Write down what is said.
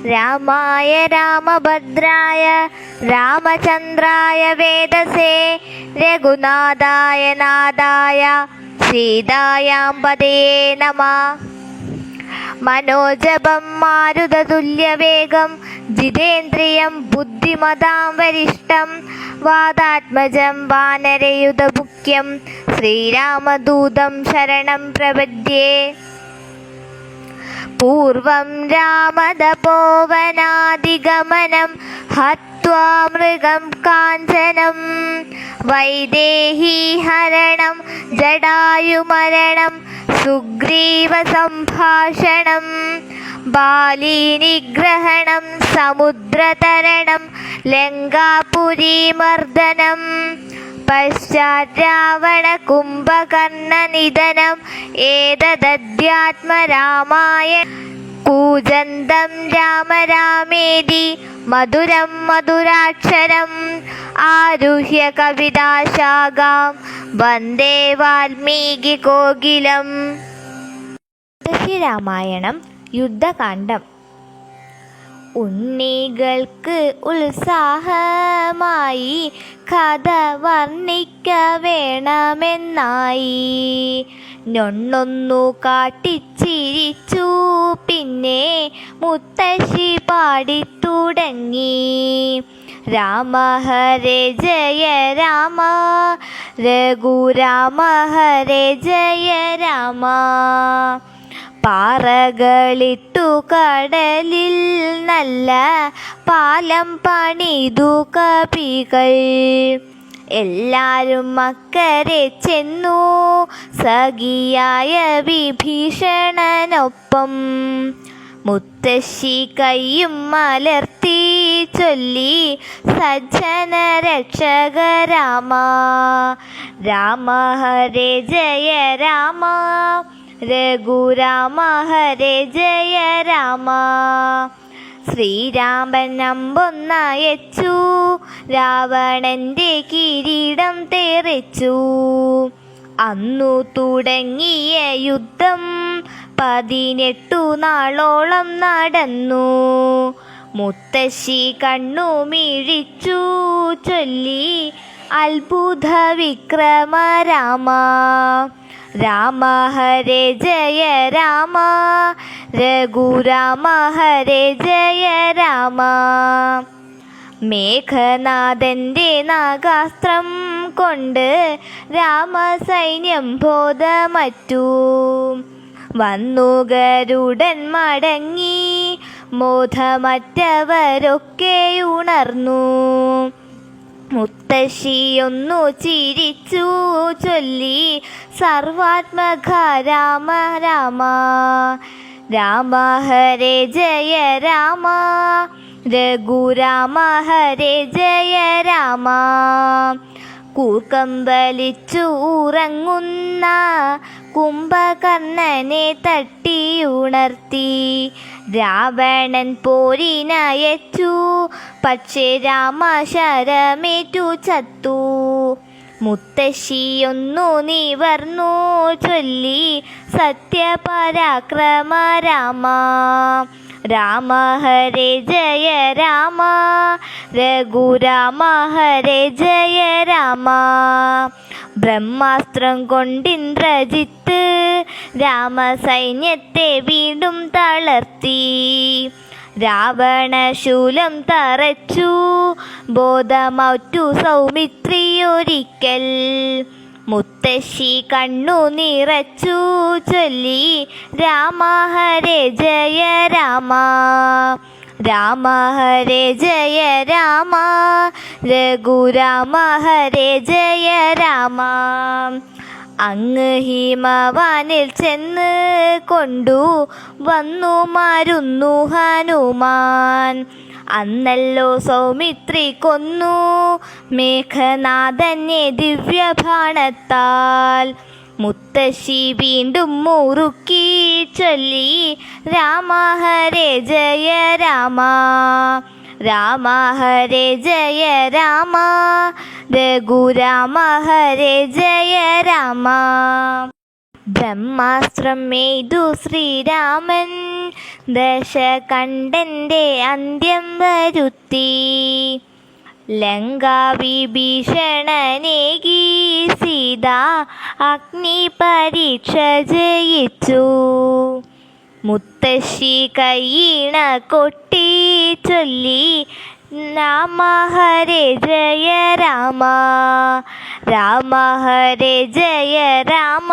രാമായ രാമഭദ്രായ രാമചന്ദ്രായ വേദസേ രഘുനാഥായ നാഥായ സീതായാംപതേ നമഃ. മനോജപം മാരുതതുല്യവേഗം ജിതേന്ദ്രിയം ബുദ്ധിമതാം വരിഷ്ഠം വാതാത്മജം വാനരയുധമുഖ്യം ശ്രീരാമദൂതം ശരണം പ്രപദ്യേ. പൂർവം രാമതപോവനാദിഗമനം ഹത്വാ മൃഗം കാഞ്ചനം വൈദേഹീഹരണം ജടായുമരണം സുഗ്രീവസംഭാഷണം ബാലീനിഗ്രഹണം സമുദ്രതരണം ലങ്കാപുരീമർദ്ദനം പശ്ചാത് രാവണ കുംഭകർണനിധനം ഏതദധ്യാത്മരാമായ കൂജന്തം രാമ രാമേതി മധുരം മധുരാക്ഷരം ആരുഹ്യ കവിതാശാഖാം വന്ദേ വാൽമീകി കോകിലം. രാമായണം യുദ്ധകാന്ഡം. ഉണ്ണികൾക്ക് ഉത്സാഹമായി കഥ വർണ്ണിക്ക വേണമെന്നായി. ഞൊണ്ണൊന്നു കാട്ടിച്ചിരിച്ചു പിന്നെ മുത്തശ്ശി പാടിത്തുടങ്ങി. രാമ ഹരേ ജയ രാമ രഘുരാമ ഹരേ ജയ രാമ. പാറകളിട്ടു കടലിൽ നല്ല പാലം പണിതു കപികൾ. എല്ലാരും അക്കരെ ചെന്നു സഖിയായ വിഭീഷണനൊപ്പം. മുത്തശ്ശി കൈയും മലർത്തി ചൊല്ലി സജ്ജന രക്ഷക രാമ. രാമ ഹരേ ജയ രാമ രഘുരാമ ഹരേ ജയ രാമ. ശ്രീരാമൻ അമ്പൊന്നയച്ചു രാവണന്റെ കിരീടം തെറിച്ചു. അന്നു തുടങ്ങിയ യുദ്ധം 18 നാളോളം നടന്നു. മുത്തശ്ശി കണ്ണു മിഴിച്ചു ചൊല്ലി അത്ഭുത വിക്രമ രാമ. രാമ ഹരേ ജയ രാമ രഘുരാമ ഹരേ ജയ രാമ. മേഘനാഥന്റെ നാഗാസ്ത്രം കൊണ്ട് രാമസൈന്യം ബോധമറ്റു. വന്നു ഗരുഡൻ മടങ്ങി മോധമറ്റവരൊക്കെ ഉണർന്നു. മുത്തശ്ശിയൊന്നു ചിരിച്ചു ചൊല്ലി സർവാത്മക രാമ രാമ. രാമ ഹരേ ജയ രാമ രഘുരാമ ഹരേ ജയ രാമ. കൂർക്കം വലിച്ചു ഉറങ്ങുന്ന കുംഭകർണനെ തട്ടിയുണർത്തി. രാവണൻ പോരിനയച്ചു പക്ഷേ രാമ ശരമേറ്റു ചത്തു. മുത്തശ്ശിയൊന്നു നിവർന്നു ചൊല്ലി സത്യപരാക്രമ രാമ. രാമ ഹരേ ജയ രാമ രഘുരാമ ഹരേ ജയ രാമ. ബ്രഹ്മാസ്ത്രം കൊണ്ടിന്ദ്രജിത്ത് രാമസൈന്യത്തെ വീണ്ടും തളർത്തി. രാവണശൂലം തറച്ചു ബോധമറ്റു സൗമിത്രിയൊരിക്കൽ. മുത്തശ്ശി കണ്ണു നിറച്ചു ചൊല്ലി രാമ ഹരേ ജയ രാമ. രാമ ഹരേ ജയ രാമ രഘുരാമ ഹരേ ജയ രാമ. അങ്ങ് ഹിമവാനിൽ ചെന്ന് കൊണ്ടു വന്നു മരുന്നു ഹനുമാൻ. അന്നല്ലോ സൗമിത്രി കൊന്നു മേഘനാഥനെ ദിവ്യബാണത്താൽ. മുത്തശ്ശി വീണ്ടും മുറുക്കി ചൊല്ലി രാമ ഹരേ ജയ രാമ. രാമ ഹരേ ജയ രാമ രഘുരാമ ഹരേ ജയ രാമ. ബ്രഹ്മാസ്ത്രം എയ്തു ശ്രീരാമൻ ദശകണ്ഠൻ്റെ അന്ത്യം വരുത്തി. ലങ്കാവിഭീഷണനേകി സീത അഗ്നി പരീക്ഷ ജയിച്ചു. മുത്തശ്ശി കയ്യീണ കൊട്ടി ചൊല്ലി രാമ ഹരേ ജയ രാമ, രാമ ഹരേ ജയ രാമ.